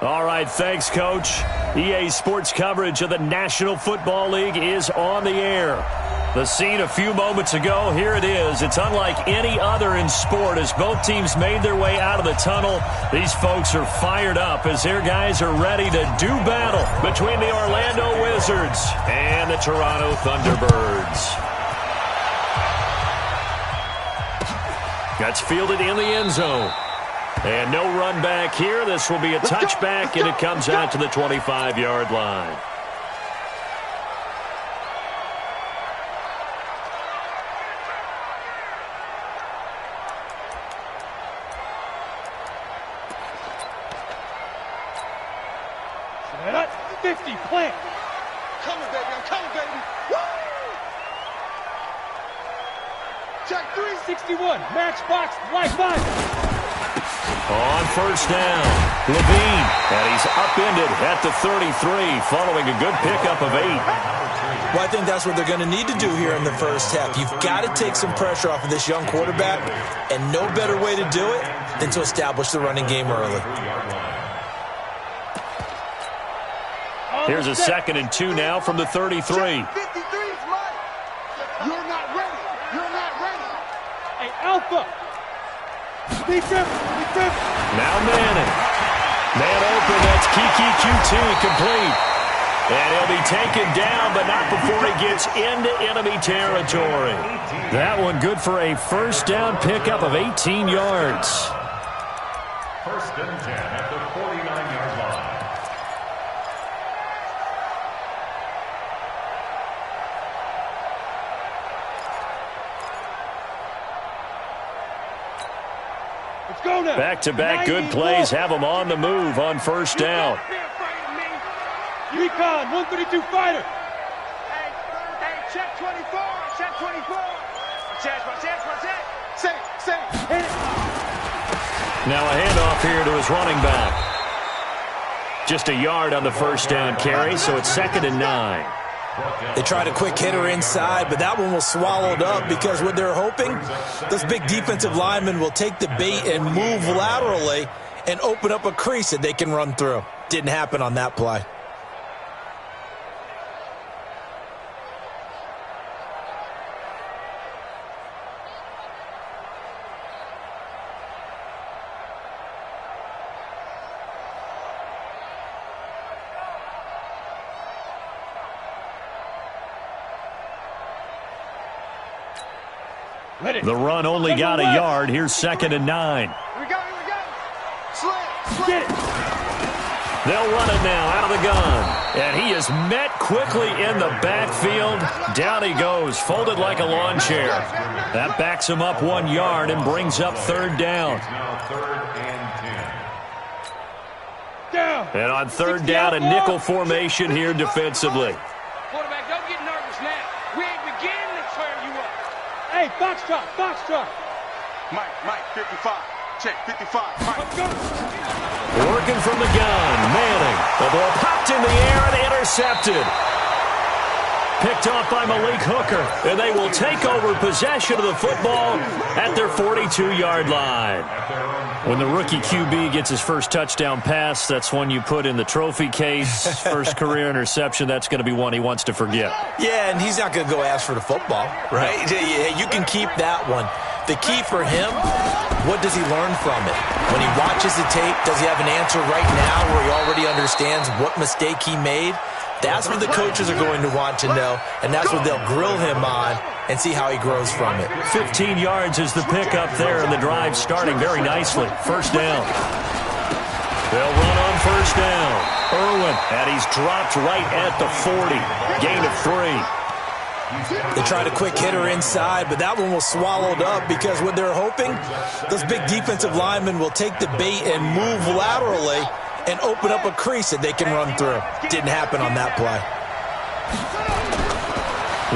All right, thanks, Coach. EA Sports coverage of the National Football League is on the air. The scene a few moments ago, here it is. It's unlike any other in sport as both teams made their way out of the tunnel. These folks are fired up as their guys are ready to do battle between the Orlando Wizards and the Toronto Thunderbirds. That's fielded in the end zone. And no run back here. This will be a touchback, and it comes out to the 25-yard line. That's 50, plant. Coming, baby, I'm coming, baby. Woo! Check 361. Matchbox, lifeline. On first down, Levine, and he's upended at the 33 following a good pickup of 8. Well, I think that's what they're going to need to do here in the first half. You've got to take some pressure off of this young quarterback, and no better way to do it than to establish the running game early. Here's a 2nd and 2 now from the 33. 53's mine. You're not ready. You're not ready. Hey, Alpha. Now Manning. Man open, that's Kiki QT complete. And he'll be taken down, but not before he gets into enemy territory. That one good for a first down pickup of 18 yards. First and 10 at the 49-yard line. Back-to-back good plays have them on the move on first down. Recon, 132 fighter. Hey, check 24, check 24. Check. Say. Now a handoff here to his running back. Just a yard on the first down carry, so it's 2nd and 9. They tried a quick hitter inside, but that one was swallowed up because what they're hoping, those big defensive linemen will take the bait and move laterally and open up a crease that they can run through. Didn't happen on that play. The run only got a yard. Here's 2nd and 9. Here we go. Slam. Get it. They'll run it now out of the gun. And he is met quickly in the backfield. Down he goes, folded like a lawn chair. That backs him up 1 yard and brings up 3rd down. And on 3rd down, a nickel formation here defensively. Quarterback, don't get nervous now. We ain't beginning to tear you up. Hey, foxtrot. Mike, 55. Check, 55. Mike. Working from the gun, Manning. The ball popped in the air and intercepted. Picked off by Malik Hooker, and they will take over possession of the football at their 42-yard line. When the rookie QB gets his first touchdown pass, that's one you put in the trophy case. First career interception, that's going to be one he wants to forget. Yeah, and he's not going to go ask for the football, right? You can keep that one. The key for him, what does he learn from it? When he watches the tape, does he have an answer right now where he already understands what mistake he made? That's what the coaches are going to want to know, and that's what they'll grill him on and see how he grows from it. 15 yards is the pickup there, and the drive starting very nicely. First down. They'll run on first down. Irwin, and he's dropped right at the 40. Gain of 3. They tried a quick hitter inside, but that one was swallowed up because what they're hoping, those big defensive linemen will take the bait and move laterally and open up a crease that they can run through. Didn't happen on that play.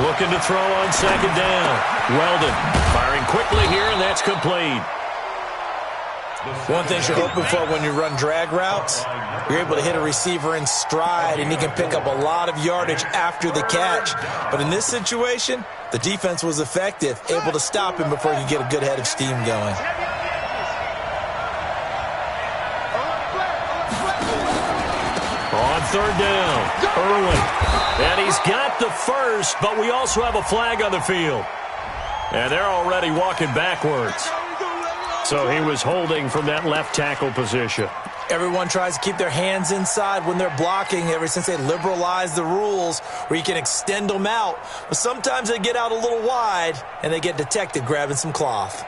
Looking to throw on 2nd down. Weldon firing quickly here, and that's complete. One thing you're hoping for when you run drag routes, you're able to hit a receiver in stride, and he can pick up a lot of yardage after the catch. But in this situation, the defense was effective, able to stop him before he could get a good head of steam going. third down. Irwin. And he's got the first, but we also have a flag on the field. And they're already walking backwards. So he was holding from that left tackle position. Everyone tries to keep their hands inside when they're blocking ever since they liberalized the rules where you can extend them out. But sometimes they get out a little wide, and they get detected grabbing some cloth.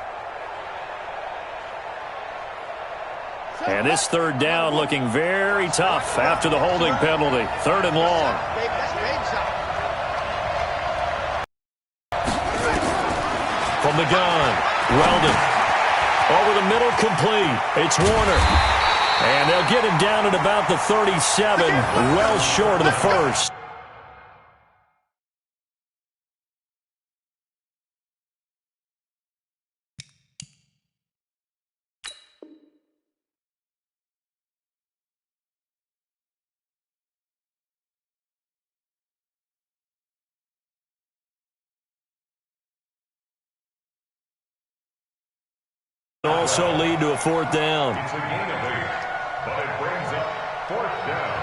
And this third down looking very tough after the holding penalty. Third and long. From the gun, Weldon. Over the middle, complete. It's Warner. And they'll get him down at about the 37, well short of the first. Also lead to a fourth down. It's a gain of 8, but it brings up fourth down.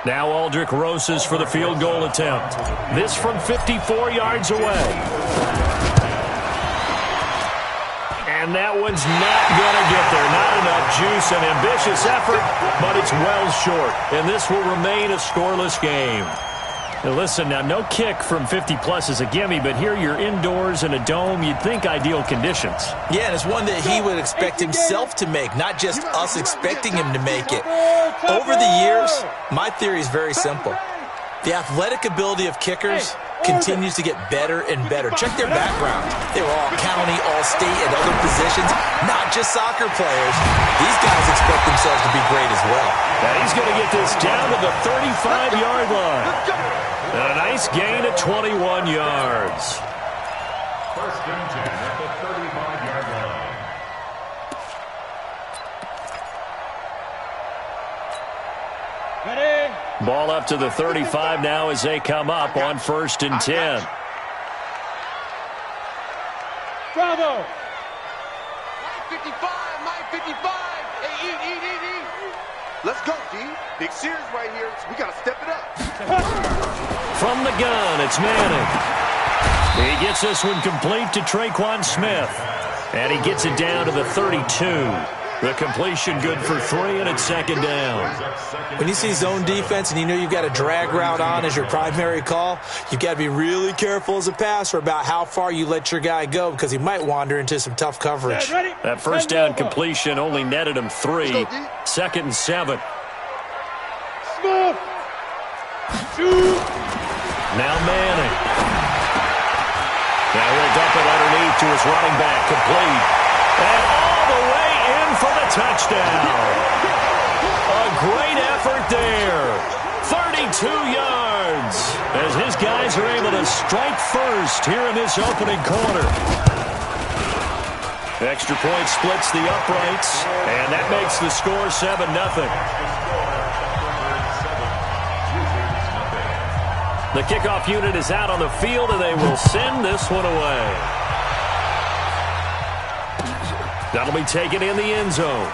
Now Aldrich Rosas for the field goal attempt. This from 54 yards away. And that one's not going to get there. Not enough juice, an ambitious effort, but it's well short. And this will remain a scoreless game. Now listen, now no kick from 50-plus is a gimme, but here you're indoors in a dome. You'd think ideal conditions. Yeah, and it's one that he would expect himself to make, not just us expecting him to make it. Over the years, my theory is very simple. The athletic ability of kickers continues to get better and better. Check their background. They were all county, all state, at other positions, not just soccer players. These guys expect themselves to be great as well. Now he's going to get this down to the 35-yard line. And a nice gain of 21 yards. First and 10 at the 35-yard line. Ready? Ball up to the 35 now as they come up on first and 10. Bravo! 55, my 55. Hey, eat. Let's go, D. Big series right here, so we got to step it up. From the gun, it's Manning. He gets this one complete to Traquan Smith. And he gets it down to the 32. The completion good for 3, and it's second down. When you see zone defense and you know you've got a drag route on as your primary call, you've got to be really careful as a passer about how far you let your guy go because he might wander into some tough coverage. That first down completion only netted him 3. Second and 7. Smith! Shoot! Now Manning. Now he'll dump it underneath to his running back, complete. And all the way in for the touchdown. A great effort there. 32 yards as his guys are able to strike first here in this opening quarter. Extra point splits the uprights, and that makes the score 7-0. The kickoff unit is out on the field, and they will send this one away. That'll be taken in the end zone.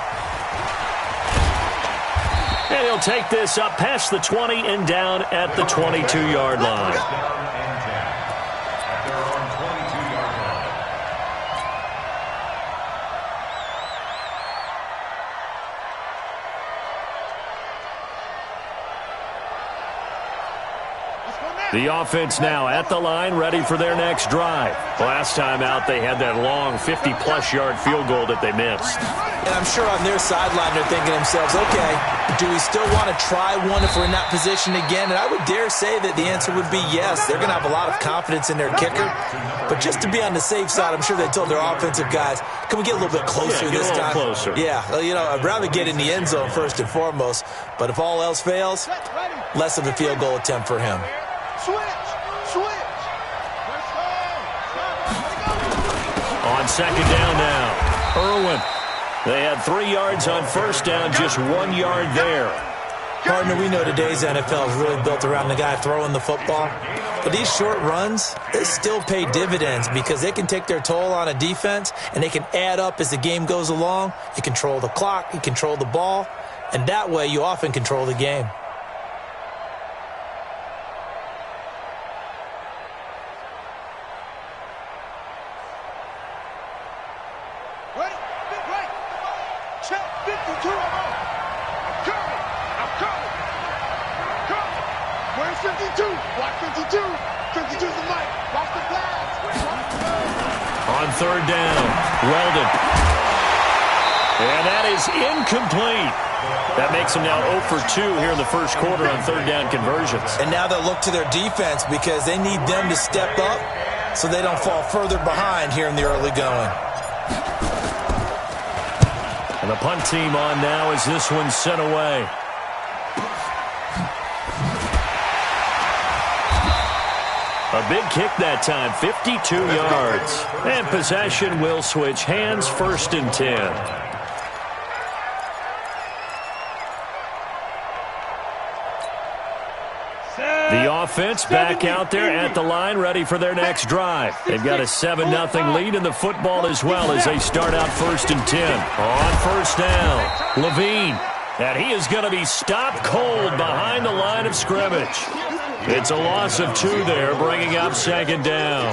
And he'll take this up past the 20 and down at the 22-yard line. The offense now at the line, ready for their next drive. Last time out, they had that long 50-plus yard field goal that they missed. And I'm sure on their sideline they're thinking to themselves, okay, do we still want to try one if we're in that position again? And I would dare say that the answer would be yes. They're going to have a lot of confidence in their kicker. But just to be on the safe side, I'm sure they told their offensive guys, can we get a little bit closer this time? Closer. Yeah, well, you know, I'd rather get in the end zone first and foremost. But if all else fails, less of a field goal attempt for him. Switch! On second down now, Irwin. They had 3 yards on first down, just 1 yard there. Partner, we know today's NFL is really built around the guy throwing the football. But these short runs, they still pay dividends because they can take their toll on a defense, and they can add up as the game goes along. You control the clock, you control the ball, and that way you often control the game. Where's 52? Watch 52. 52's the mic. Watch the pass. On third down, Weldon. And that is incomplete. That makes them now 0 for 2 here in the first quarter on third down conversions. And now they'll look to their defense because they need them to step up so they don't fall further behind here in the early going. And the punt team on now as this one's sent away. A big kick that time, 52 yards. And possession will switch hands, 1st and 10. The offense back out there at the line, ready for their next drive. They've got a 7-0 lead in the football as well as they start out 1st and 10. On first down, Levine. And he is going to be stopped cold behind the line of scrimmage. It's a loss of 2 there, bringing up 2nd down.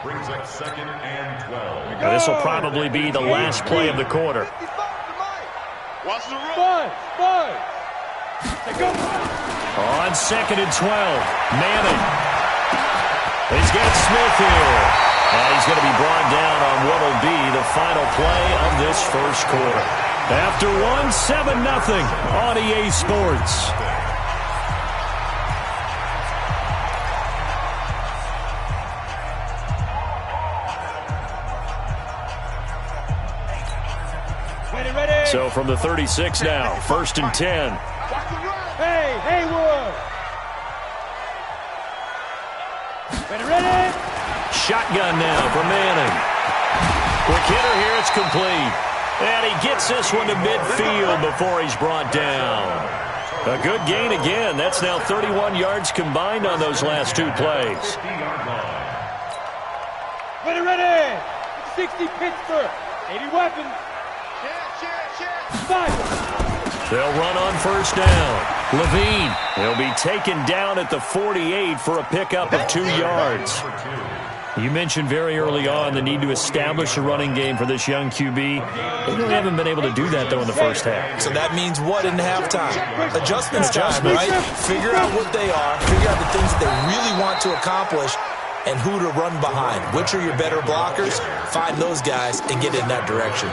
Brings up 2nd and 12. Now, this will probably be the last play of the quarter. Watch the run. Five. On 2nd and 12, Manning. He's got Smith here. And he's going to be brought down on what will be the final play of this first quarter. After one, 7-0 on EA Sports. So from the 36 now, 1st and 10. Hey, Haywood. Ready. Shotgun now for Manning. Quick hitter here, it's complete. And he gets this one to midfield before he's brought down. A good gain again. That's now 31 yards combined on those last 2 plays. Ready. 60 Pittsburgh. 80 weapons. They'll run on first down. Levine. He'll be taken down at the 48 for a pickup of 2 yards. You mentioned very early on the need to establish a running game for this young QB. They really haven't been able to do that, though, in the first half. So that means what in halftime? Adjustments time, right? Figure out what they are, figure out the things that they really want to accomplish, and who to run behind. Which are your better blockers? Find those guys and get in that direction.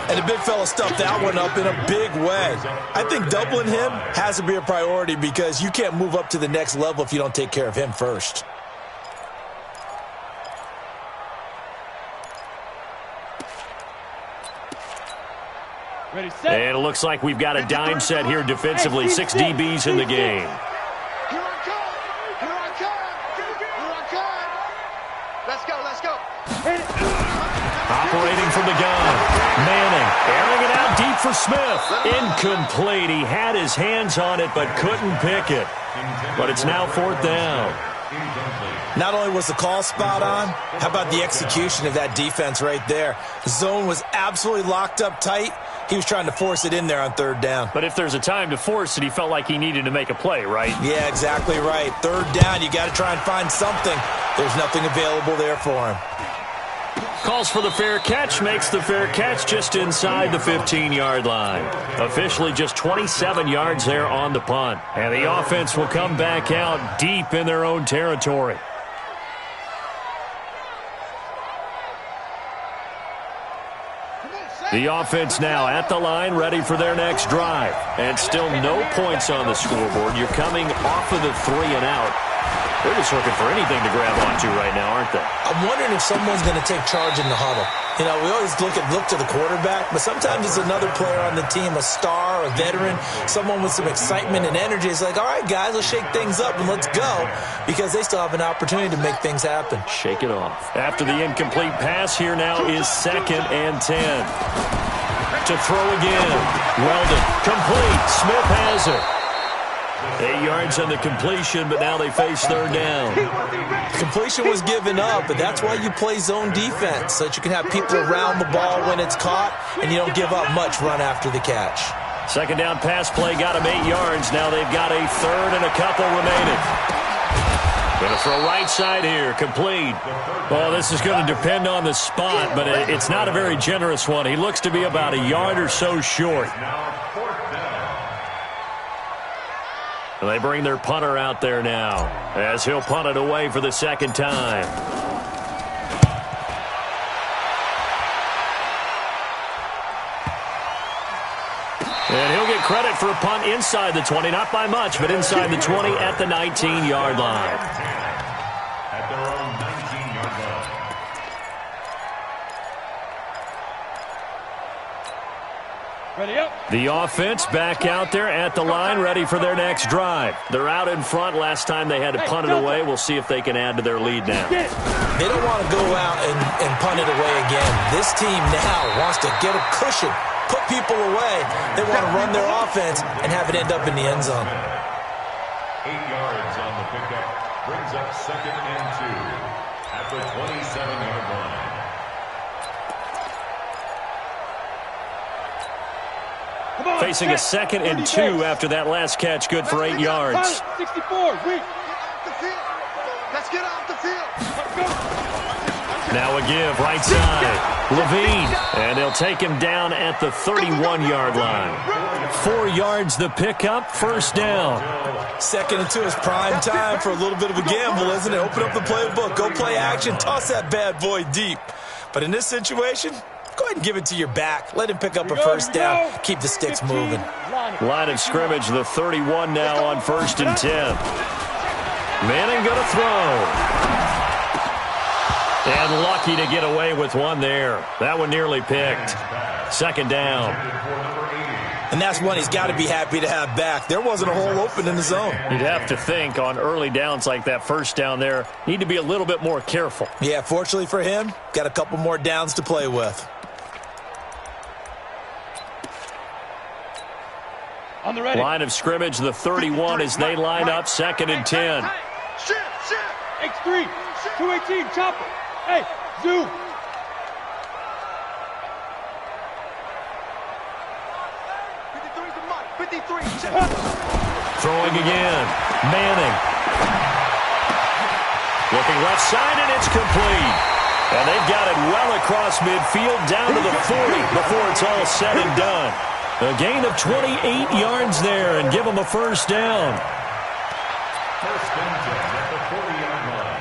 And the big fella stuffed that one up in a big way. I think doubling him has to be a priority because you can't move up to the next level if you don't take care of him first. Ready, set. And it looks like we've got a dime set here defensively. 6 DBs in the game. Here I come. Let's go. Operating from the gun. Manning airing it out deep for Smith. Incomplete. He had his hands on it but couldn't pick it. But it's now 4th down. Not only was the call spot on, how about the execution of that defense right there? The zone was absolutely locked up tight. He was trying to force it in there on 3rd down. But if there's a time to force it, he felt like he needed to make a play, right? Yeah, exactly right. 3rd down, you got to try and find something. There's nothing available there for him. Calls for the fair catch, makes the fair catch just inside the 15-yard line. Officially just 27 yards there on the punt. And the offense will come back out deep in their own territory. The offense now at the line, ready for their next drive. And still no points on the scoreboard. You're coming off of the 3 and out. They're just looking for anything to grab onto right now, aren't they? I'm wondering if someone's going to take charge in the huddle. You know, we always look to the quarterback, but sometimes it's another player on the team, a star, a veteran, someone with some excitement and energy. It's like, all right, guys, let's shake things up and let's go, because they still have an opportunity to make things happen. Shake it off. After the incomplete pass, here now is 2nd and 10. To throw again. Weldon. Complete. Smith has it. 8 yards on the completion, but now they face third down. Completion was given up, but that's why you play zone defense, so that you can have people around the ball when it's caught, and you don't give up much run after the catch. Second down pass play got them 8 yards. Now they've got a third and a couple remaining. Going to throw right side here. Complete. Well, this is going to depend on the spot, but it's not a very generous one. He looks to be about a yard or so short. And they bring their punter out there now as he'll punt it away for the second time. And he'll get credit for a punt inside the 20, not by much, but inside the 20 at the 19-yard line. At their own 19-yard line. Ready up. The offense back out there at the line, ready for their next drive. They're out in front. Last time they had to punt it away. We'll see if they can add to their lead now. They don't want to go out and punt it away again. This team now wants to get a cushion, put people away. They want to run their offense and have it end up in the end zone. 8 yards on the pickup brings up 2nd and 2 at the 27-yard line. Facing a 2nd and 2 after that last catch, good for 8 yards. 64, weak. Let's get off the field. Now a give, right side. Levine, and they'll take him down at the 31-yard line. 4 yards the pickup, first down. 2nd and 2 is prime time for a little bit of a gamble, isn't it? Open up the playbook, go play action, toss that bad boy deep. But in this situation, go ahead and give it to your back. Let him pick up a first down. Keep the sticks moving. Line of scrimmage, the 31 now on 1st and 10. Manning going to throw. And lucky to get away with one there. That one nearly picked. Second down. And that's one he's got to be happy to have back. There wasn't a hole open in the zone. You'd have to think on early downs like that first down there, need to be a little bit more careful. Yeah, fortunately for him, got a couple more downs to play with. On the ready. Line of scrimmage, the 31 as they line up, 2nd and 10. X3, 218, chopper. Hey, zoom. Throwing again. Manning. Looking left side, and it's complete. And they've got it well across midfield down to the 40 before it's all said and done. A gain of 28 yards there and give them a first down. First and 10 at the 40-yard line.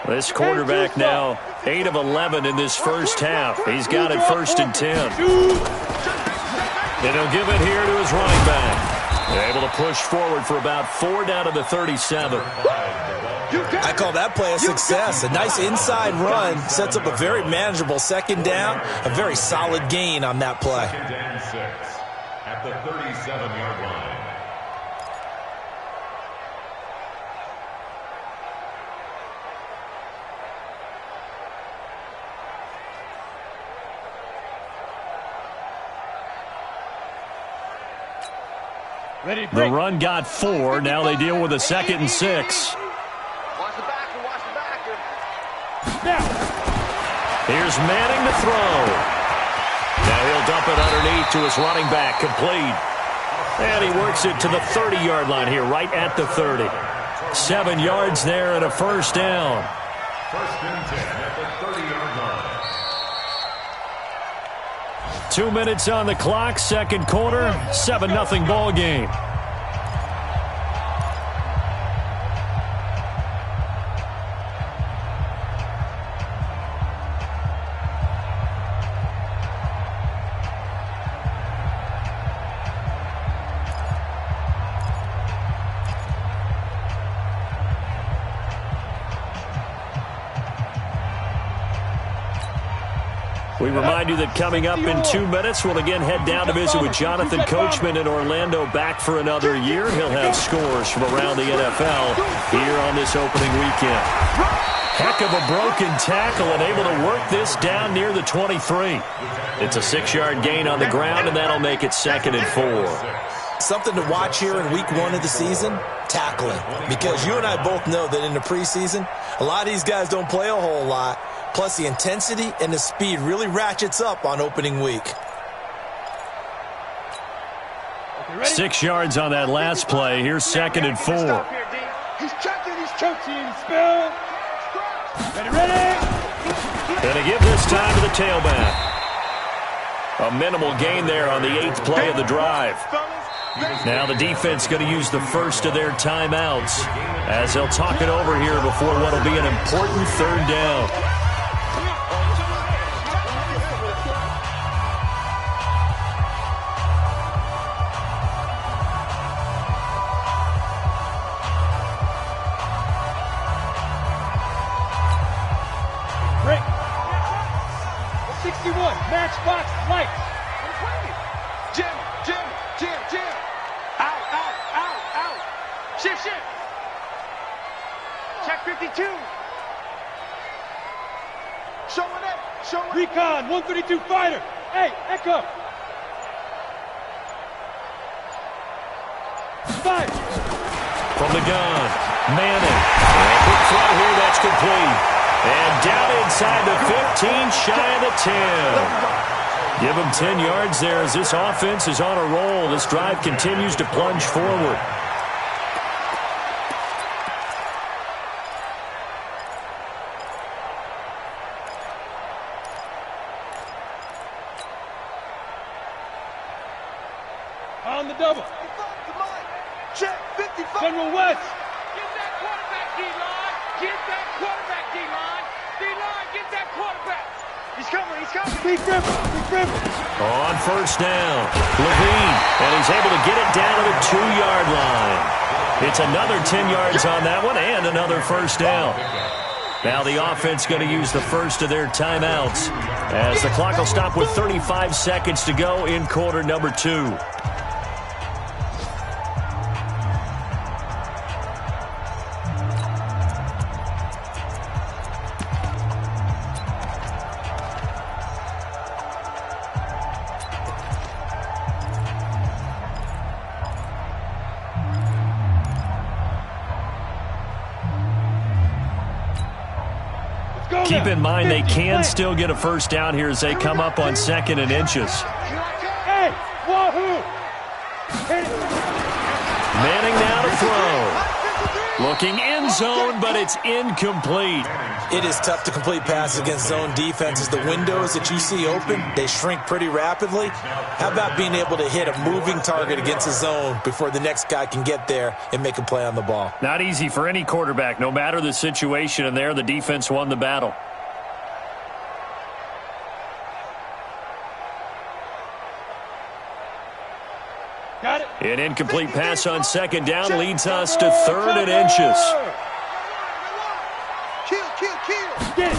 This quarterback now 8 of 11 in this first half. He's got it 1st and 10. And he'll give it here to his running back. Able to push forward for about 4 down to the 37. I call that play a success. A nice inside run sets up a very manageable second down. A very solid gain on that play. 2nd and 6 at the 37-yard line. The run got 4. Now they deal with a 2nd and 6. Watch the backer, watch the backer. Now. Here's Manning to throw. Now he'll dump it underneath to his running back, complete. And he works it to the 30-yard line here, right at the 30. 7 yards there and a first down. First and 10 at the 30-yard line. 2 minutes on the clock, second quarter, 7-0 ball game. We remind you that coming up in 2 minutes, we'll again head down to visit with Jonathan Coachman in Orlando, back for another year. He'll have scores from around the NFL here on this opening weekend. Heck of a broken tackle and able to work this down near the 23. It's a 6-yard gain on the ground, and that'll make it 2nd and 4. Something to watch here in week 1 of the season, tackling. Because you and I both know that in the preseason, a lot of these guys don't play a whole lot. Plus, the intensity and the speed really ratchets up on opening week. 6 yards on that last play. Here's 2nd and 4. He's checking, he's Coaching, spell. Ready. And to give this time to the tailback. A minimal gain there on the 8th play of the drive. Now the defense going to use the first of their timeouts as they'll talk it over here before what will be an important 3rd down. Break. 61, matchbox lights. Jim. Out. Shift. Check 52. Showing it. Recon, 132 fighter. Hey, Echo. 5. From the gun, Manning. And a quick throw here, that's complete. And down inside the 15, shy of the 10. Give them 10 yards there as this offense is on a roll. This drive continues to plunge forward. On the double. Check 55. General West. Get that quarterback, D-line. Get that quarterback, D-line. D-line, get that quarterback. He's coming. Big Griffin. On 1st down, Levine, and he's able to get it down to the 2-yard line. It's another 10 yards on that one and another 1st down. Now the offense going to use the first of their timeouts as the clock will stop with 35 seconds to go in quarter number 2. Keep in mind they can still get a 1st down here as they come up on 2nd and inches. Hey, wahoo! Manning now to throw. Looking end zone, but it's incomplete. It is tough to complete passes against zone defenses. The windows that you see open, they shrink pretty rapidly. How about being able to hit a moving target against a zone before the next guy can get there and make a play on the ball? Not easy for any quarterback, no matter the situation, and there the defense won the battle. Got it. An incomplete pass on 2nd down leads us to 3rd and inches. Kill. Get it.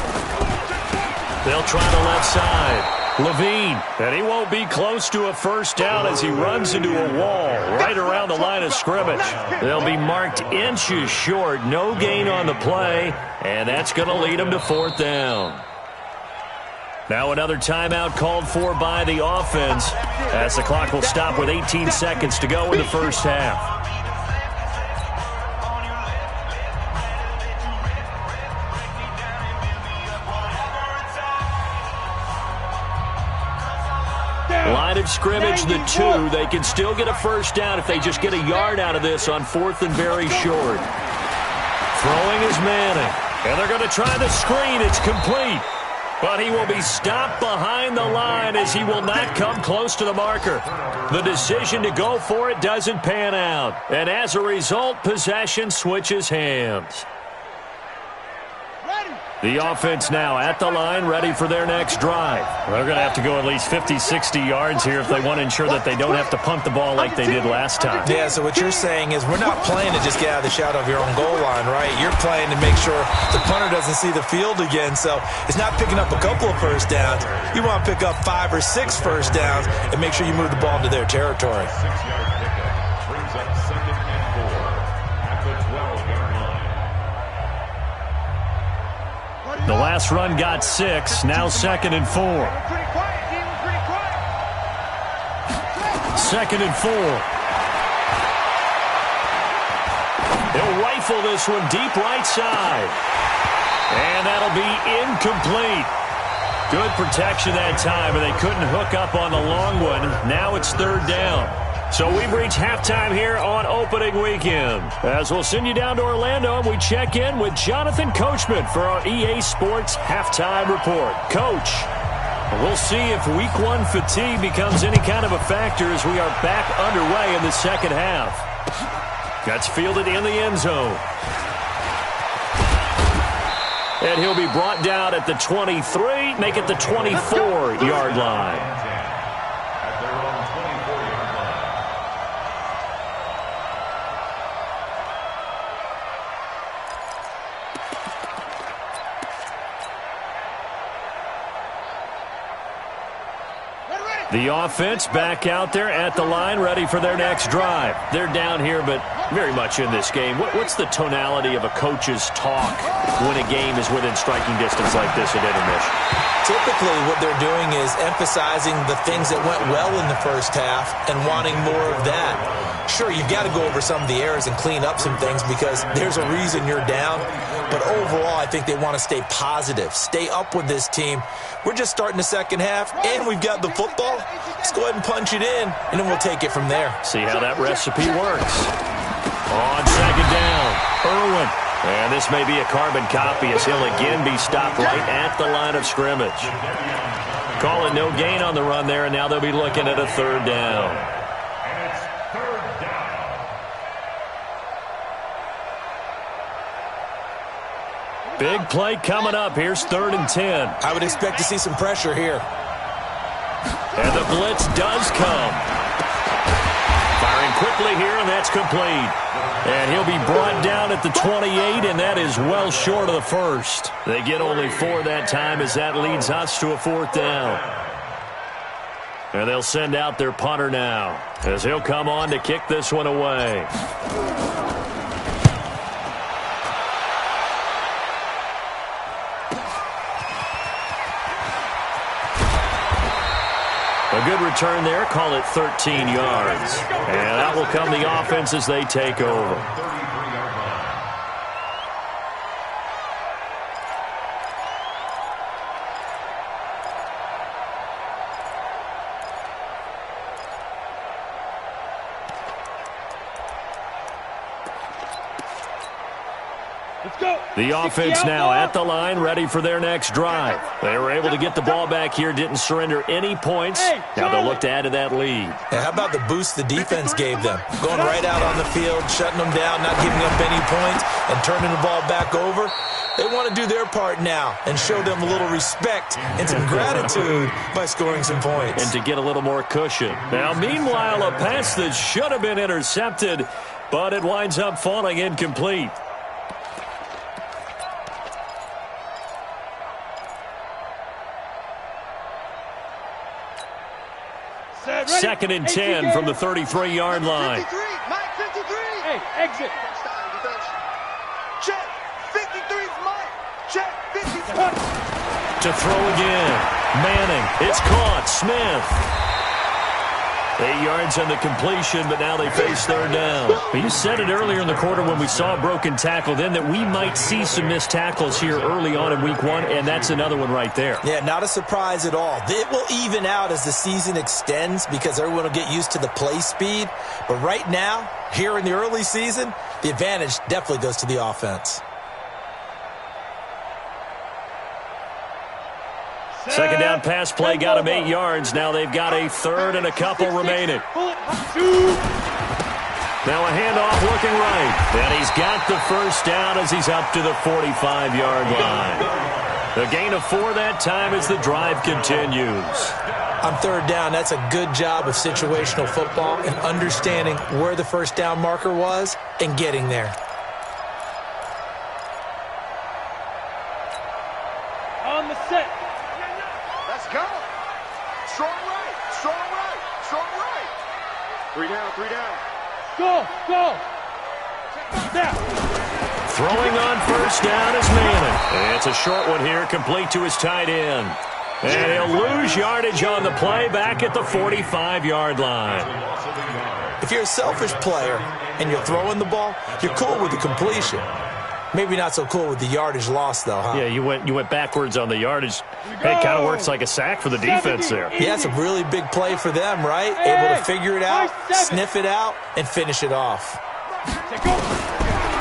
They'll try the left side. Levine, and he won't be close to a 1st down as he runs into a wall right around the line of scrimmage. They'll be marked inches short, no gain on the play, and that's going to lead them to 4th down. Now another timeout called for by the offense as the clock will stop with 18 seconds to go in the 1st half. Line of scrimmage, the 2. They can still get a 1st down if they just get a yard out of this on 4th and very short. Throwing is Manning. And they're going to try the screen. It's complete. But he will be stopped behind the line as he will not come close to the marker. The decision to go for it doesn't pan out. And as a result, possession switches hands. Ready. The offense now at the line, ready for their next drive. They're going to have to go at least 50, 60 yards here if they want to ensure that they don't have to punt the ball like they did last time. Yeah, so what you're saying is we're not playing to just get out of the shadow of your own goal line, right? You're playing to make sure the punter doesn't see the field again. So it's not picking up a couple of first downs. You want to pick up 5 or 6 first downs and make sure you move the ball into their territory. 6-yard pickup brings up 2nd and 4 at the 12-yard line. The last run got 6, now 2nd and 4. Pretty quiet, D. We're pretty quiet. 2nd and 4. They'll rifle this one deep right side. And that'll be incomplete. Good protection that time, and they couldn't hook up on the long one. Now it's 3rd down. So we've reached halftime here on opening weekend. As we'll send you down to Orlando, and we check in with Jonathan Coachman for our EA Sports Halftime Report. Coach, we'll see if Week 1 fatigue becomes any kind of a factor as we are back underway in the second half. That's fielded in the end zone. And he'll be brought down at the 23, make it the 24-yard line. At their own 24-yard line. The offense back out there at the line, ready for their next drive. They're down here, but very much in this game. What's the tonality of a coach's talk when a game is within striking distance like this at intermission? Typically, what they're doing is emphasizing the things that went well in the first half and wanting more of that. Sure, you've got to go over some of the errors and clean up some things because there's a reason you're down. But overall, I think they want to stay positive, stay up with this team. We're just starting the second half, and we've got the football. Let's go ahead and punch it in, and then we'll take it from there. See how that recipe works. On 2nd down, Irwin. And this may be a carbon copy as he'll again be stopped right at the line of scrimmage. Call it no gain on the run there, and now they'll be looking at a 3rd down. And it's 3rd down. Big play coming up. Here's 3rd and 10. I would expect to see some pressure here. And the blitz does come. Firing quickly here, and that's complete. And he'll be brought down at the 28, and that is well short of the first. They get only 4 that time as that leads us to a 4th down. And they'll send out their punter now as he'll come on to kick this one away. A good return there, call it 13 yards. And out will come the offense as they take over. 33-yard line. Let's go. The offense now at the line, ready for their next drive. They were able to get the ball back here, didn't surrender any points. Now they'll look to add to that lead. And how about the boost the defense gave them? Going right out on the field, shutting them down, not giving up any points, and turning the ball back over. They want to do their part now and show them a little respect and some gratitude by scoring some points. And to get a little more cushion. Now, meanwhile, a pass that should have been intercepted, but it winds up falling incomplete. Second and 10 from the 33-yard line. 53, Mike, 53. Hey, exit. Check. 53's Mike. Check. 53. To throw again. Manning. It's caught. Smith. 8 yards on the completion, but now they face 3rd down. But you said it earlier in the quarter when we saw a broken tackle then that we might see some missed tackles here early on in Week 1, and that's another one right there. Yeah, not a surprise at all. It will even out as the season extends because everyone will get used to the play speed. But right now, here in the early season, the advantage definitely goes to the offense. Second down pass play got him 8 yards. Now they've got a 3rd and a couple remaining. Now a handoff looking right. And he's got the first down as he's up to the 45-yard line. A gain of 4 that time as the drive continues. On third down, that's a good job of situational football and understanding where the first down marker was and getting there. On the set. Let's go. Strong right. Strong right. Strong right. 3 down. 3 down. Go. Go. Now. Throwing on first down is Manning. And it's a short one here, complete to his tight end. And he'll lose yardage on the play back at the 45-yard line. If you're a selfish player and you're throwing the ball, you're cool with the completion. Maybe not so cool with the yardage loss, though, huh? Yeah, you went backwards on the yardage. It kind of works like a sack for the defense there. Yeah, it's a really big play for them, right? Able to figure it out, sniff it out, and finish it off.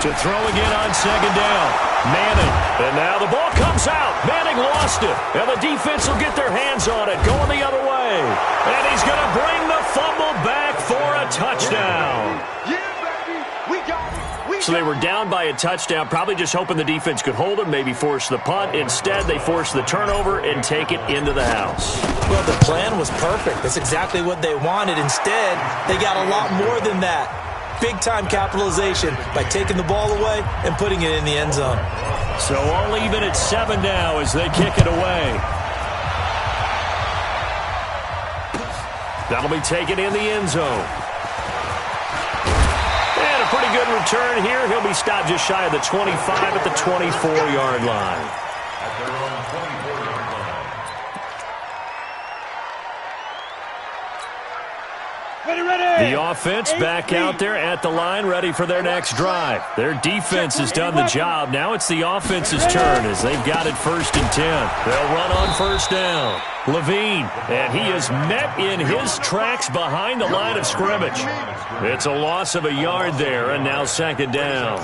To throw again on second down. Manning. And now the ball comes out. Manning lost it. And the defense will get their hands on it, going the other way. And he's going to bring the fumble back for a touchdown. Yeah, baby. We got it. So they were down by a touchdown, probably just hoping the defense could hold them, maybe force the punt. Instead, they forced the turnover and take it into the house. Well, the plan was perfect. That's exactly what they wanted. Instead, they got a lot more than that. Big-time capitalization by taking the ball away and putting it in the end zone. So all even at 7 now as they kick it away. That'll be taken in the end zone. And a pretty good return here. He'll be stopped just shy of the 25 at the 24-yard line. At their own 24-yard line. The offense back out there at the line, ready for their next drive. Their defense has done the job. Now it's the offense's turn as they've got it 1st and 10. They'll run on first down. Levine, and he is met in his tracks behind the line of scrimmage. It's a loss of a yard there, and now 2nd down.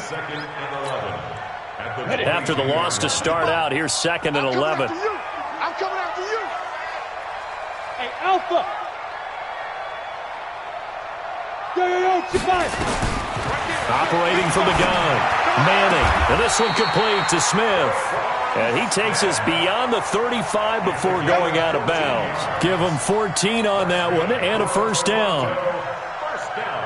After the loss to start out, here's 2nd and 11. I'm coming after you. Hey, Alpha. Operating from the gun, Manning, and this one complete to Smith. And he takes us beyond the 35 before going out of bounds. Give him 14 on that one and a first down. First down.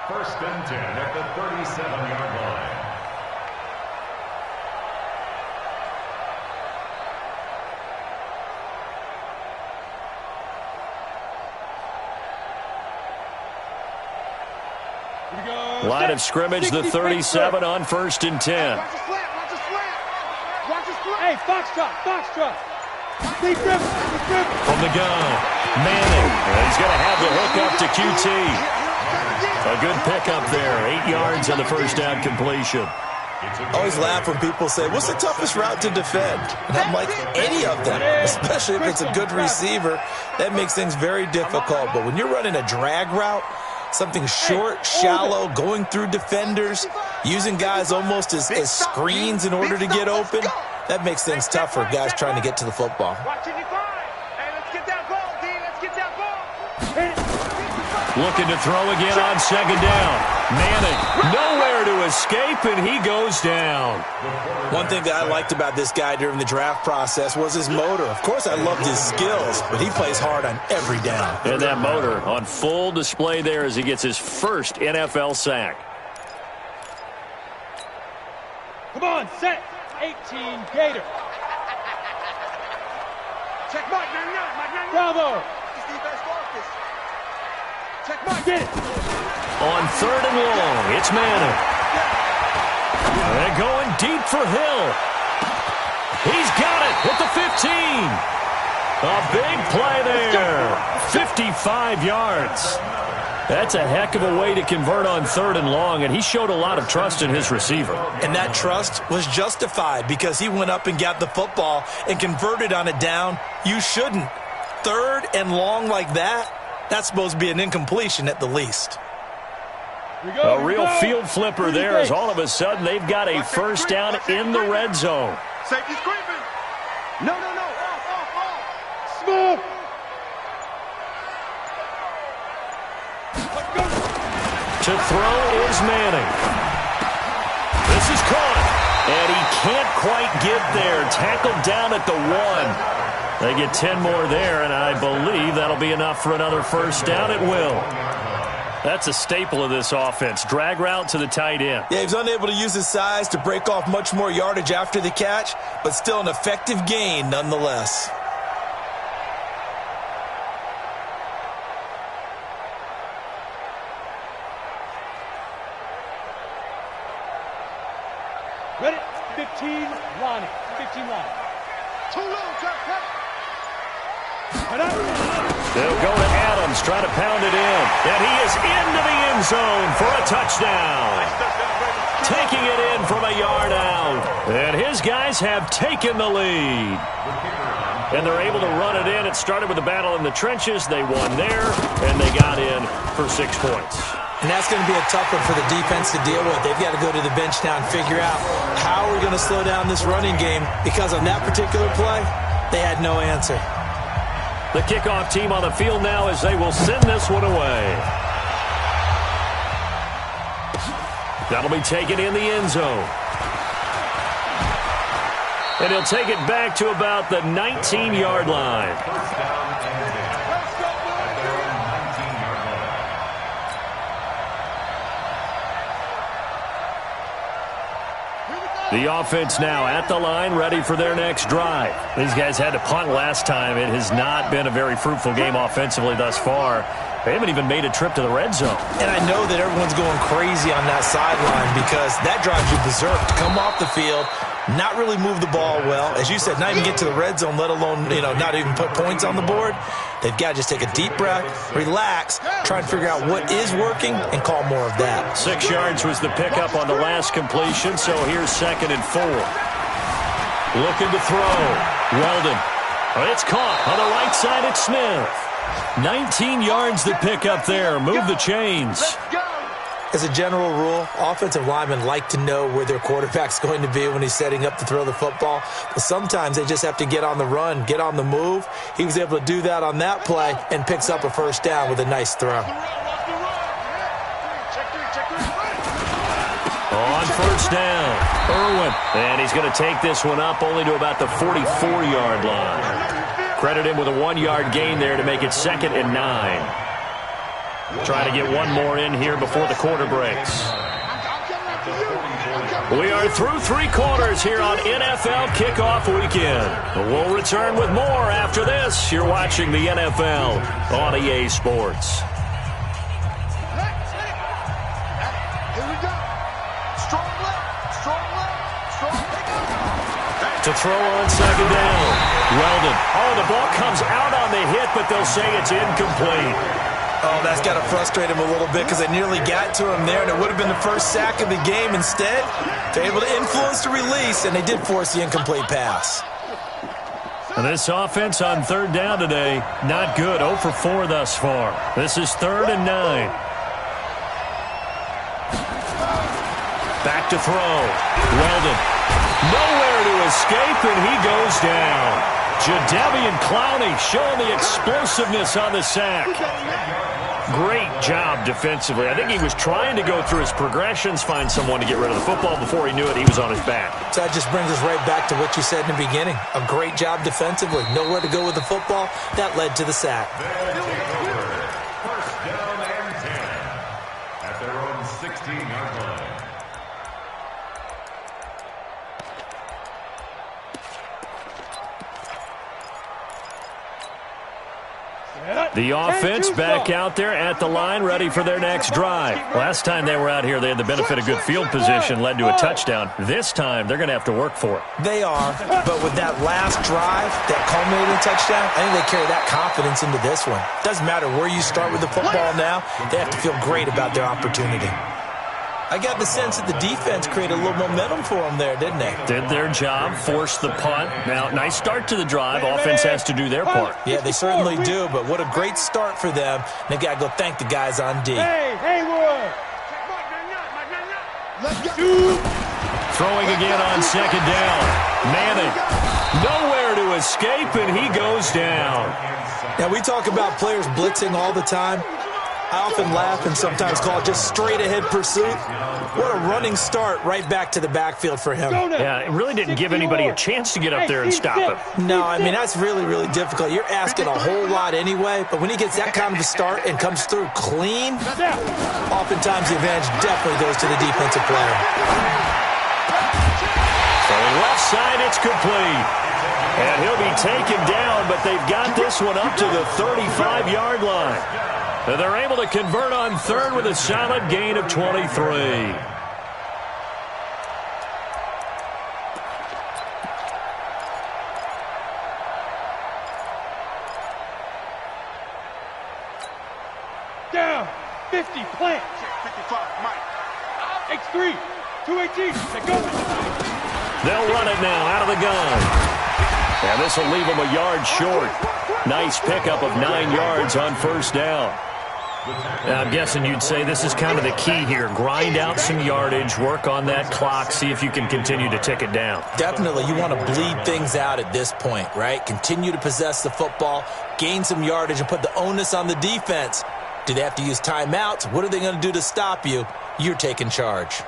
1st and 10 at the 37-yard line. Line of scrimmage, the 37 on 1st and 10. Watch the slant. Watch the slant. Watch the slant. Hey, Foxtrot. Foxtrot. Deep grip. Deep grip. From the gun, Manning. And he's going to have the hook up to QT. A good pickup there. 8 yards on the first down completion. I always laugh when people say, what's the toughest route to defend? And I'm like, any of them, especially if it's a good receiver. That makes things very difficult. But when you're running a drag route, something short, shallow, going through defenders, using guys almost as screens in order to get open, that makes things tough for guys trying to get to the football. Watch it, you find. Hey, let's get that ball, D. Let's get that ball. Looking to throw again on 2nd down. Manning, nowhere to escape, and he goes down. One thing that I liked about this guy during the draft process was his motor. Of course, I loved his skills, but he plays hard on every down. And that motor on full display there as he gets his first NFL sack. Come on, set. 18, Gator. Check Mike. 99. Mike 99. Bravo. This defense focus. Check Mike. Get it. On 3rd and long, it's Manning. They're going deep for Hill. He's got it at the 15. A big play there. 55 yards. That's a heck of a way to convert on 3rd and long, and he showed a lot of trust in his receiver. And that trust was justified because he went up and got the football and converted on a down you shouldn't. 3rd and long like that, that's supposed to be an incompletion at the least. A real field flipper there as all of a sudden they've got a first down in the red zone. Safety's creeping. No. Off. Smooth. To throw is Manning. This is caught. And he can't quite get there. Tackled down at the 1. They get 10 more there, and I believe that'll be enough for another first down at will. That's a staple of this offense. Drag route to the tight end. Yeah, he was unable to use his size to break off much more yardage after the catch, but still an effective gain nonetheless. Ready? 15 line. 15 line. Too low, Jack. They'll go to Adams, try to pound it in. And he is into the end zone for a touchdown. Taking it in from a yard out. And his guys have taken the lead. And they're able to run it in. It started with a battle in the trenches. They won there, and they got in for 6 points. And that's going to be a tough one for the defense to deal with. They've got to go to the bench now and figure out how we're going to slow down this running game, because on that particular play, they had no answer. The kickoff team on the field now as they will send this one away. That'll be taken in the end zone. And he'll take it back to about the 19-yard line. The offense now at the line, ready for their next drive. These guys had to punt last time. It has not been a very fruitful game offensively thus far. They haven't even made a trip to the red zone. And I know that everyone's going crazy on that sideline, because that drives you berserk to come off the field, not really move the ball well. As you said, not even get to the red zone, let alone, not even put points on the board. They've got to just take a deep breath, relax, try and figure out what is working, and call more of that. 6 yards was the pickup on the last completion, so here's 2nd and 4. Looking to throw. Weldon. It's caught on the right side at Smith. 19 yards the pickup there. Move the chains. As a general rule, offensive linemen like to know where their quarterback's going to be when he's setting up to throw the football. But sometimes they just have to get on the run, get on the move. He was able to do that on that play and picks up a first down with a nice throw. On first down, Irwin. And he's going to take this one up only to about the 44-yard line. Credit him with a 1-yard gain there to make it 2nd and 9. Try to get one more in here before the quarter breaks. We are through 3 quarters here on NFL Kickoff Weekend. We'll return with more after this. You're watching the NFL on EA Sports. Here we go. Strong left. To throw on 2nd down. Weldon. Oh, the ball comes out on the hit, but they'll say it's incomplete. Oh, that's got to frustrate him a little bit, because they nearly got to him there, and it would have been the first sack of the game. Instead, they're able to influence the release, and they did force the incomplete pass. And this offense on 3rd down today, not good. 0 for 4 thus far. This is 3rd and 9. Back to throw. Weldon. Nowhere to escape, and he goes down. Jadeveon Clowney showing the explosiveness on the sack. Great job defensively. I think he was trying to go through his progressions, find someone to get rid of the football. Before he knew it, he was on his back. So that just brings us right back to what you said in the beginning. A great job defensively. Nowhere to go with the football. That led to the sack. First down and 10 at their own 16-yard line. The offense back out there at the line, ready for their next drive. Last time they were out here, they had the benefit of good field position, led to a touchdown. This time, they're going to have to work for it. They are, but with that last drive, that culminating touchdown, I think they carry that confidence into this one. Doesn't matter where you start with the football now, they have to feel great about their opportunity. I got the sense that the defense created a little momentum for them there, didn't they? Did their job, forced the punt. Now, nice start to the drive. Offense has to do their part. Yeah, they certainly do, but what a great start for them. They've got to go thank the guys on D. Hey, Haywood! Throwing again on 2nd down. Manning. Nowhere to escape, and he goes down. Now, we talk about players blitzing all the time. I often laugh and sometimes call it just straight-ahead pursuit. What a running start right back to the backfield for him. Yeah, it really didn't give anybody a chance to get up there and stop him. No, I mean, that's really, really difficult. You're asking a whole lot anyway, but when he gets that kind of a start and comes through clean, oftentimes the advantage definitely goes to the defensive player. So left side, it's complete. And he'll be taken down, but they've got this one up to the 35-yard line. And they're able to convert on third with a solid gain of 23. Down. 50. Plant. 55. Mike. X3. 218. They go. They'll run it now out of the gun. And this will leave them a yard short. Nice pickup of 9 yards on first down. I'm guessing you'd say this is kind of the key here. Grind out some yardage, work on that clock, see if you can continue to tick it down. Definitely. You want to bleed things out at this point, right? Continue to possess the football, gain some yardage, and put the onus on the defense. Do they have to use timeouts? What are they going to do to stop you? You're taking charge.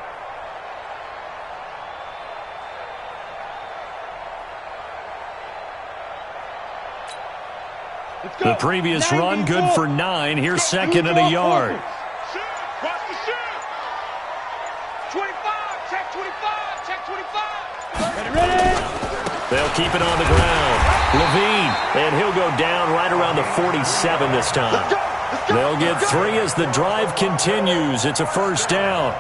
The previous run, good for 9. Here's second and a yard. Watch the shoot. 25. Check 25. Check 25. Ready. They'll keep it on the ground. Levine, and he'll go down right around the 47 this time. They'll get 3 as the drive continues. It's a first down.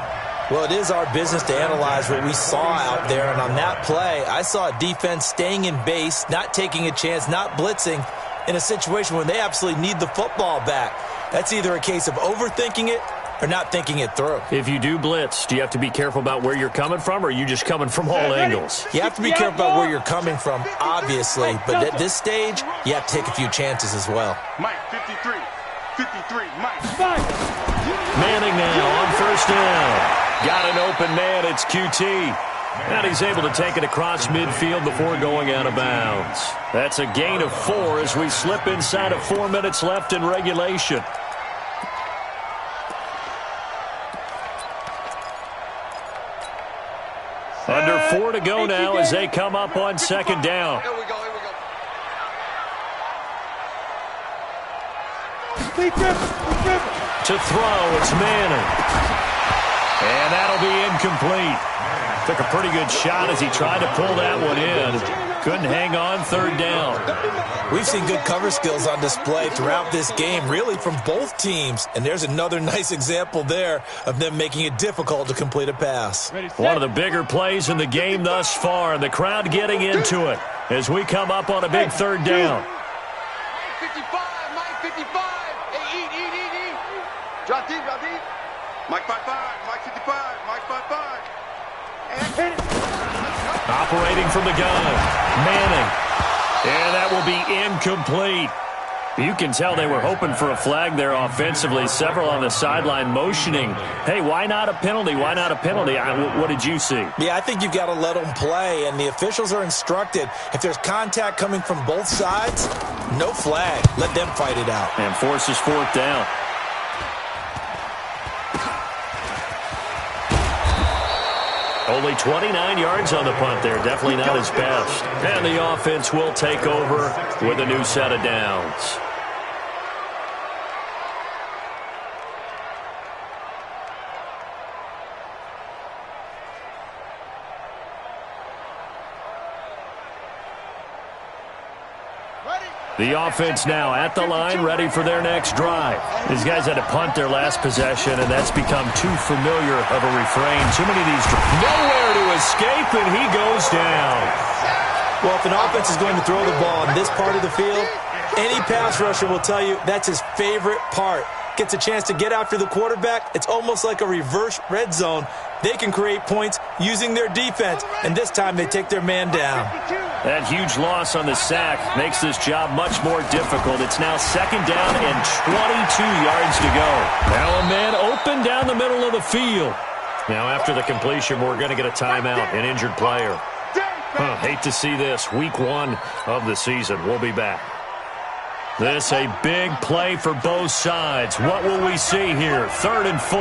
Well, it is our business to analyze what we saw out there, and on that play, I saw a defense staying in base, not taking a chance, not blitzing, in a situation where they absolutely need the football back. That's either a case of overthinking it or not thinking it through. If you do blitz, do you have to be careful about where you're coming from, or are you just coming from all angles? You have to be careful about where you're coming from, obviously, but at this stage, you have to take a few chances as well. Mike, 53. 53. Mike. Manning now on first down. Got an open man, it's QT. And he's able to take it across midfield before going out of bounds. That's a gain of 4 as we slip inside of 4 minutes left in regulation. Under 4 to go now as they come up on second down. Here we go. To throw, it's Manning. And that'll be incomplete. Took a pretty good shot as he tried to pull that one in. Couldn't hang on third down. We've seen good cover skills on display throughout this game, really from both teams. And there's another nice example there of them making it difficult to complete a pass. One of the bigger plays in the game thus far, and the crowd getting into it as we come up on a big third down. 55. Mike 55. Hey, eat. Drop deep. Mike 55. Mike 55. Mike 55. Operating from the gun, Manning. And that will be incomplete. You can tell they were hoping for a flag there offensively. Several on the sideline motioning. Hey, why not a penalty? Why not a penalty? What did you see? Yeah, I think you've got to let them play, and the officials are instructed. If there's contact coming from both sides, no flag. Let them fight it out. And forces fourth down. Only 29 yards on the punt there. Definitely not his best. And the offense will take over with a new set of downs. The offense now at the line, ready for their next drive. These guys had to punt their last possession, and that's become too familiar of a refrain. Too many of these. Nowhere to escape, and he goes down. Well, if an offense is going to throw the ball in this part of the field, any pass rusher will tell you that's his favorite part. Gets a chance to get after the quarterback. It's almost like a reverse red zone. They can create points using their defense, and this time they take their man down. That huge loss on the sack makes this job much more difficult. It's now second down and 22 yards to go. Now a man open down the middle of the field. Now after the completion, we're going to get a timeout, an injured player. Hate to see this. Week 1 of the season. We'll be back. This a big play for both sides. What will we see here? 3rd and 4.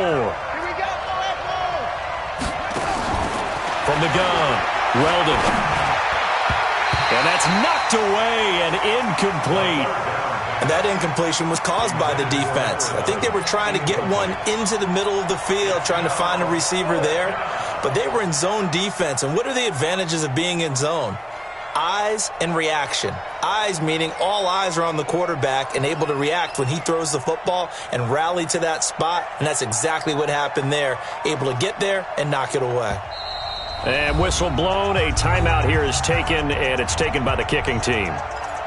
From the gun, Weldon. And that's knocked away and incomplete. And that incompletion was caused by the defense. I think they were trying to get one into the middle of the field, trying to find a receiver there. But they were in zone defense. And what are the advantages of being in zone? Eyes and reaction. Eyes meaning all eyes are on the quarterback and able to react when he throws the football and rally to that spot. And that's exactly what happened there. Able to get there and knock it away. And whistle blown. A timeout here is taken, and it's taken by the kicking team.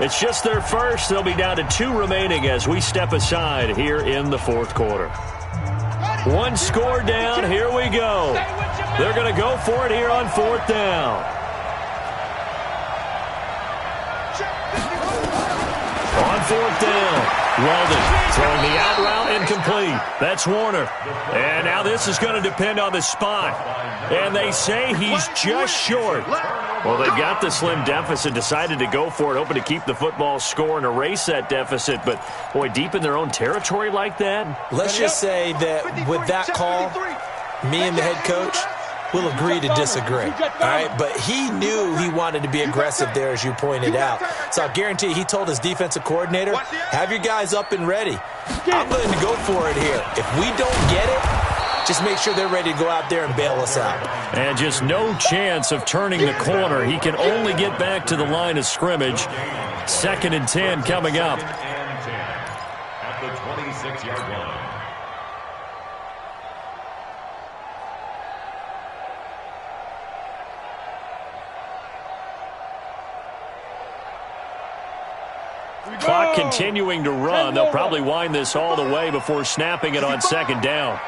It's just their first. They'll be down to 2 remaining as we step aside here in the 4th quarter. 1 score down. Here we go. They're going to go for it here on 4th down. On 4th down, Weldon throwing the out route incomplete. That's Warner. And now this is going to depend on the spot. And they say he's just short. Well, they've got the slim deficit, decided to go for it, hoping to keep the football score and erase that deficit. But, boy, deep in their own territory like that? Let's just say that with that call, me and the head coach will agree to disagree. All right, but he knew he wanted to be aggressive there, as you pointed out. So I guarantee you, he told his defensive coordinator, have your guys up and ready. I'm going to go for it here. If we don't get it, just make sure they're ready to go out there and bail us out. And just no chance of turning the corner. He can only get back to the line of scrimmage. 2nd and 10 coming up. At the 26-yard line. Clock continuing to run. They'll probably wind this all the way before snapping it on 2nd down.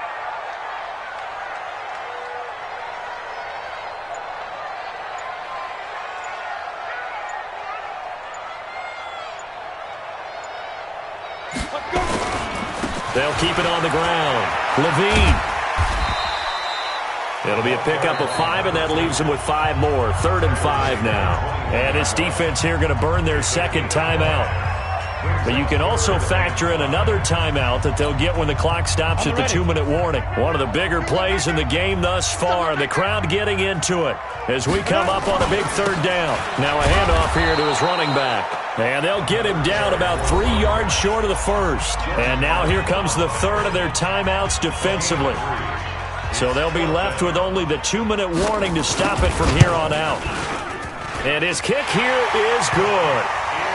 They'll keep it on the ground. Levine. It'll be a pickup of 5, and that leaves them with 5 more. 3rd and 5 now. And this defense here going to burn their 2nd timeout. But you can also factor in another timeout that they'll get when the clock stops at the 2-minute warning. One of the bigger plays in the game thus far, and the crowd getting into it as we come up on a big 3rd down. Now a handoff here to his running back. And they'll get him down about 3 yards short of the 1st. And now here comes the 3rd of their timeouts defensively. So they'll be left with only the 2-minute warning to stop it from here on out. And his kick here is good.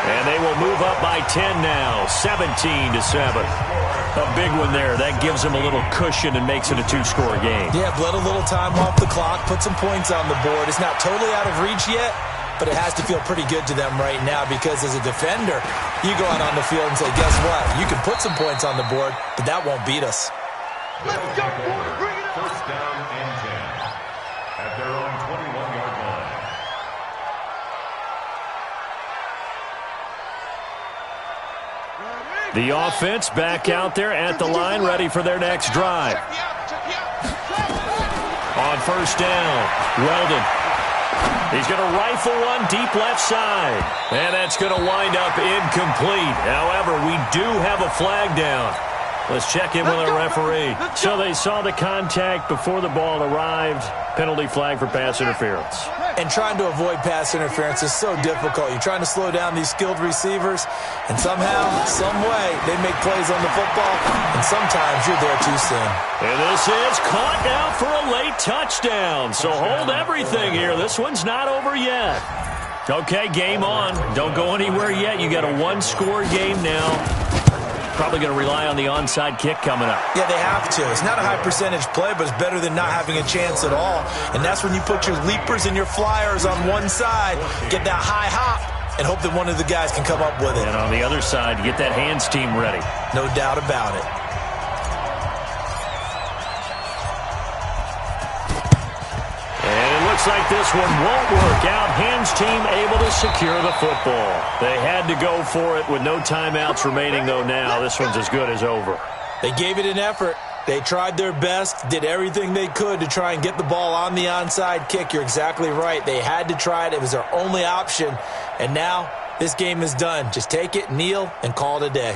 And they will move up by 10 now, 17-7. A big one there. That gives them a little cushion and makes it a 2-score game. Yeah, bled a little time off the clock, put some points on the board. It's not totally out of reach yet, but it has to feel pretty good to them right now because as a defender, you go out on the field and say, guess what? You can put some points on the board, but that won't beat us. Let's go, boy. Bring it up. 1st down and 10 at their own 21-yard line. The offense back out there at the line, ready for their next drive. On 1st down, Weldon. He's going to rifle one deep left side. And that's going to wind up incomplete. However, we do have a flag down. Let's check in with our referee. So they saw the contact before the ball arrived. Penalty flag for pass interference. And trying to avoid pass interference is so difficult. You're trying to slow down these skilled receivers, and somehow, some way, they make plays on the football, and sometimes you're there too soon. And this is caught now for a late touchdown. So hold everything here. This one's not over yet. Okay, game on. Don't go anywhere yet. You got a 1-score game now. Probably going to rely on the onside kick coming up. Yeah, they have to. It's not a high percentage play, but it's better than not having a chance at all. And that's when you put your leapers and your flyers on one side, get that high hop, and hope that one of the guys can come up with it. And on the other side, you get that hands team ready. No doubt about it. Looks like this one won't work out. Hands team able to secure the football. They had to go for it with no timeouts remaining, though now. This one's as good as over. They gave it an effort. They tried their best, did everything they could to try and get the ball on the onside kick. You're exactly right. They had to try it. It was their only option. And now This game is done. Just take it, kneel, and call it a day.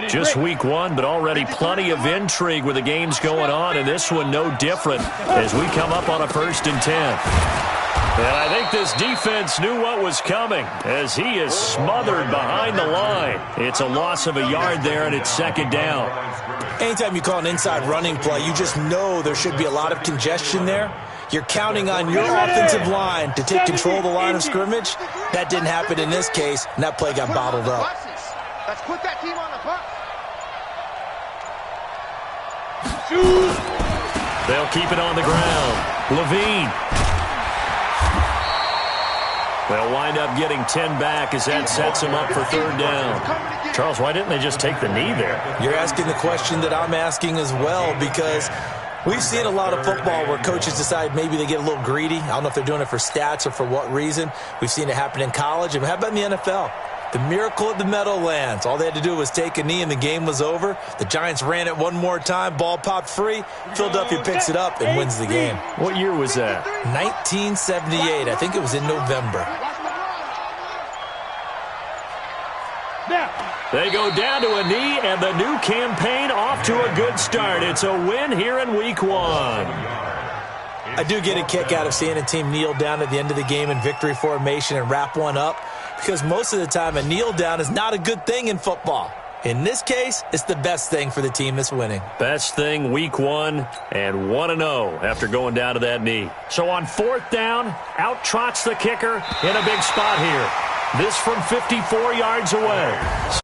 Just week one, but already plenty of intrigue with the games going on, and this one no different as we come up on a 1st and 10. And I think this defense knew what was coming as he is smothered behind the line. It's a loss of a yard there, and it's 2nd down. Anytime you call an inside running play, you just know there should be a lot of congestion there. You're counting on your offensive line to take control of the line of scrimmage. That didn't happen in this case, and that play got bottled up. Let's put that team on the bus. They'll keep it on the ground. Levine. They'll wind up getting 10 back as that sets them up for 3rd down. Charles, why didn't they just take the knee there? You're asking the question that I'm asking as well, because we've seen a lot of football where coaches decide maybe they get a little greedy. I don't know if they're doing it for stats or for what reason. We've seen it happen in college. And how about in the NFL? The miracle at the Meadowlands. All they had to do was take a knee and the game was over. The Giants ran it one more time. Ball popped free. Philadelphia picks it up and wins the game. What year was that? 1978. I think it was in November. They go down to a knee, and the new campaign off to a good start. It's a win here in week one. I do get a kick out of seeing a team kneel down at the end of the game in victory formation and wrap one up, because most of the time a kneel down is not a good thing in football. In this case, it's the best thing for the team that's winning. Best thing week one, and 1-0 after going down to that knee. So on 4th down, out trots the kicker in a big spot here. This from 54 yards away.